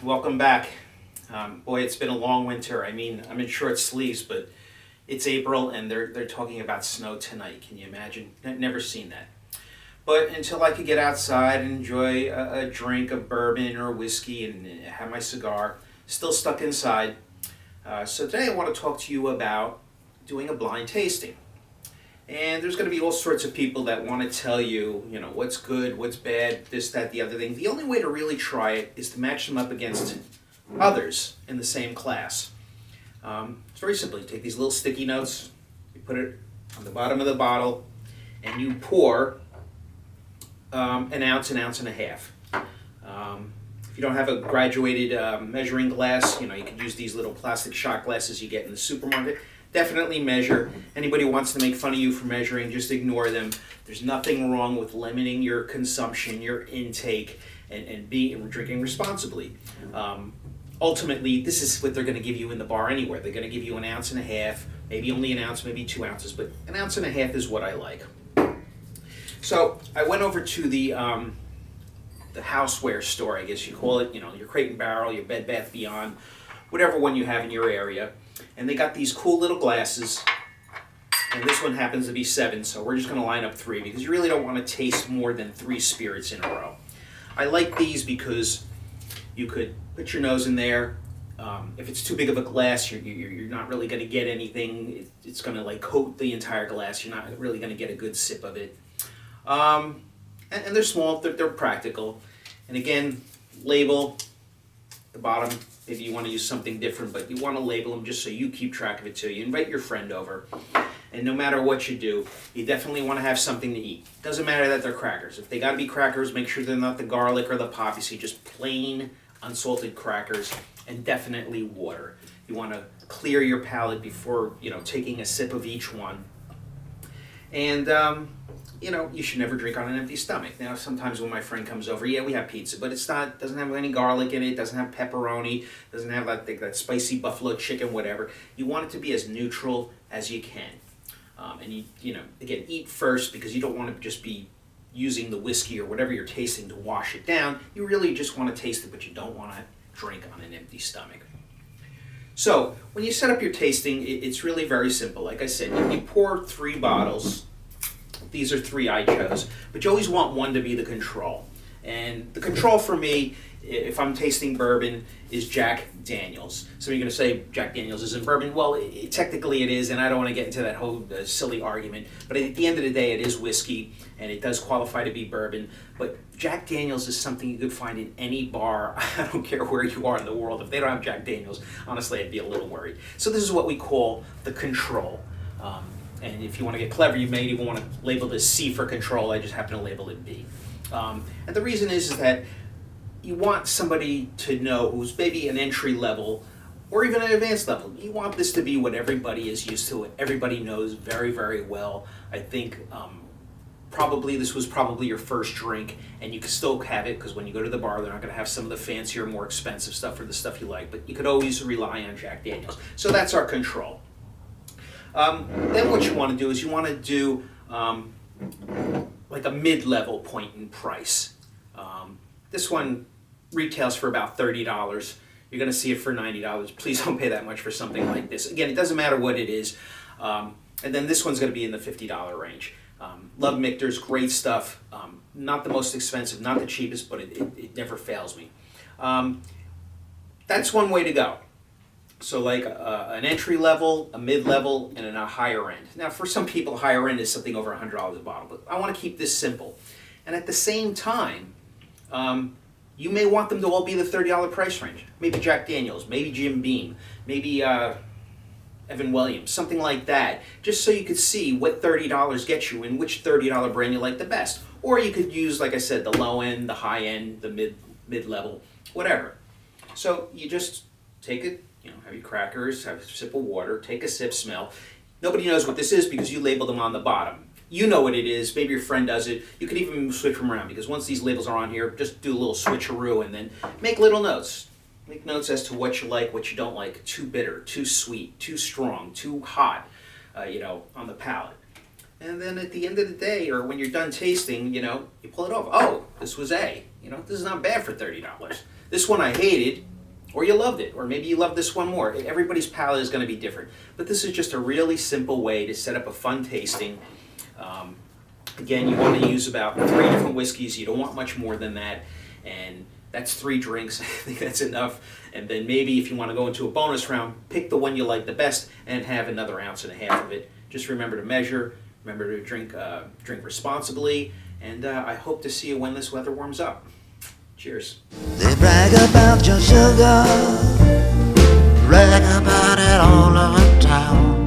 welcome back. Boy, it's been a long winter. I mean, I'm in short sleeves, but it's April and they're talking about snow tonight. Can you imagine? Never seen that. But until I could get outside and enjoy a drink of bourbon or whiskey and have my cigar, still stuck inside. So today I want to talk to you about doing a blind tasting. And there's going to be all sorts of people that want to tell you, what's good, what's bad, this, that, the other thing. The only way to really try it is to match them up against others in the same class. It's very simple. You take these little sticky notes, you put it on the bottom of the bottle, and you pour an ounce and a half. If you don't have a graduated measuring glass, you could use these little plastic shot glasses you get in the supermarket. Definitely measure. Anybody who wants to make fun of you for measuring, just ignore them. There's nothing wrong with limiting your consumption, your intake, and drinking responsibly. Ultimately, this is what they're going to give you in the bar anywhere. They're going to give you an ounce and a half, maybe only an ounce, maybe 2 ounces, but an ounce and a half is what I like. So I went over to the houseware store, I guess you call it, your Crate and Barrel, your Bed Bath Beyond, whatever one you have in your area. And they got these cool little glasses, and this one happens to be 7, so we're just going to line up 3 because you really don't want to taste more than 3 spirits in a row. I like these because you could put your nose in there. If it's too big of a glass, you're not really going to get anything. It's going to coat the entire glass. You're not really going to get a good sip of it. And they're small, they're practical. And again, label the bottom. Maybe you want to use something different, but you want to label them just so you keep track of it too. You invite your friend over, and no matter what you do, you definitely want to have something to eat. Doesn't matter that they're crackers. If they got to be crackers, make sure they're not the garlic or the poppy seed, just plain unsalted crackers, and definitely water. You want to clear your palate before taking a sip of each one. And you should never drink on an empty stomach. Now, sometimes when my friend comes over, we have pizza, but doesn't have any garlic in it, doesn't have pepperoni, doesn't have that spicy buffalo chicken, whatever. You want it to be as neutral as you can. And again, eat first because you don't want to just be using the whiskey or whatever you're tasting to wash it down. You really just want to taste it, but you don't want to drink on an empty stomach. So, when you set up your tasting, it's really very simple. Like I said, you pour 3 bottles. These are 3 I chose, but you always want one to be the control. And the control for me, if I'm tasting bourbon, is Jack Daniels. So you're going to say Jack Daniels isn't bourbon. Well, technically it is, and I don't want to get into that whole silly argument. But at the end of the day, it is whiskey, and it does qualify to be bourbon. But Jack Daniels is something you could find in any bar. I don't care where you are in the world. If they don't have Jack Daniels, honestly, I'd be a little worried. So this is what we call the control. And if you want to get clever, you may even want to label this C for control. I just happen to label it B. And the reason is that you want somebody to know who's maybe an entry level or even an advanced level. You want this to be what everybody is used to, what everybody knows very, very well. I think this was probably your first drink, and you can still have it because when you go to the bar, they're not going to have some of the fancier, more expensive stuff or the stuff you like, but you could always rely on Jack Daniels. So that's our control. Then what you want to do is you want to do a mid-level point in price. This one retails for about $30. You're going to see it for $90. Please don't pay that much for something like this. Again, it doesn't matter what it is. And then this one's going to be in the $50 range. Love Michter's, great stuff. Not the most expensive, not the cheapest, but it never fails me. That's one way to go. So an entry level, a mid-level, and a higher end. Now for some people, higher end is something over $100 a bottle, but I want to keep this simple. And at the same time, you may want them to all be the $30 price range. Maybe Jack Daniels, maybe Jim Beam, maybe Evan Williams, something like that. Just so you could see what $30 gets you and which $30 brand you like the best. Or you could use, like I said, the low end, the high end, the mid-level, whatever. So you just take it, have your crackers, have a sip of water, take a sip, smell. Nobody knows what this is because you labeled them on the bottom. You know what it is. Maybe your friend does it. You could even switch them around because once these labels are on here, just do a little switcheroo and then make little notes. Make notes as to what you like, what you don't like. Too bitter, too sweet, too strong, too hot, on the palate. And then at the end of the day, or when you're done tasting, you pull it off. Oh, this was A. This is not bad for $30. This one I hated. or you loved it, or maybe you love this one more. Everybody's palate is going to be different. But this is just a really simple way to set up a fun tasting. Again, you want to use about 3 different whiskeys. You don't want much more than that. And that's 3 drinks. I think that's enough. And then maybe if you want to go into a bonus round, pick the one you like the best and have another 1.5 ounces of it. Just remember to measure. Remember to drink responsibly. And I hope to see you when this weather warms up. Cheers. They brag about your sugar, brag about it all over town.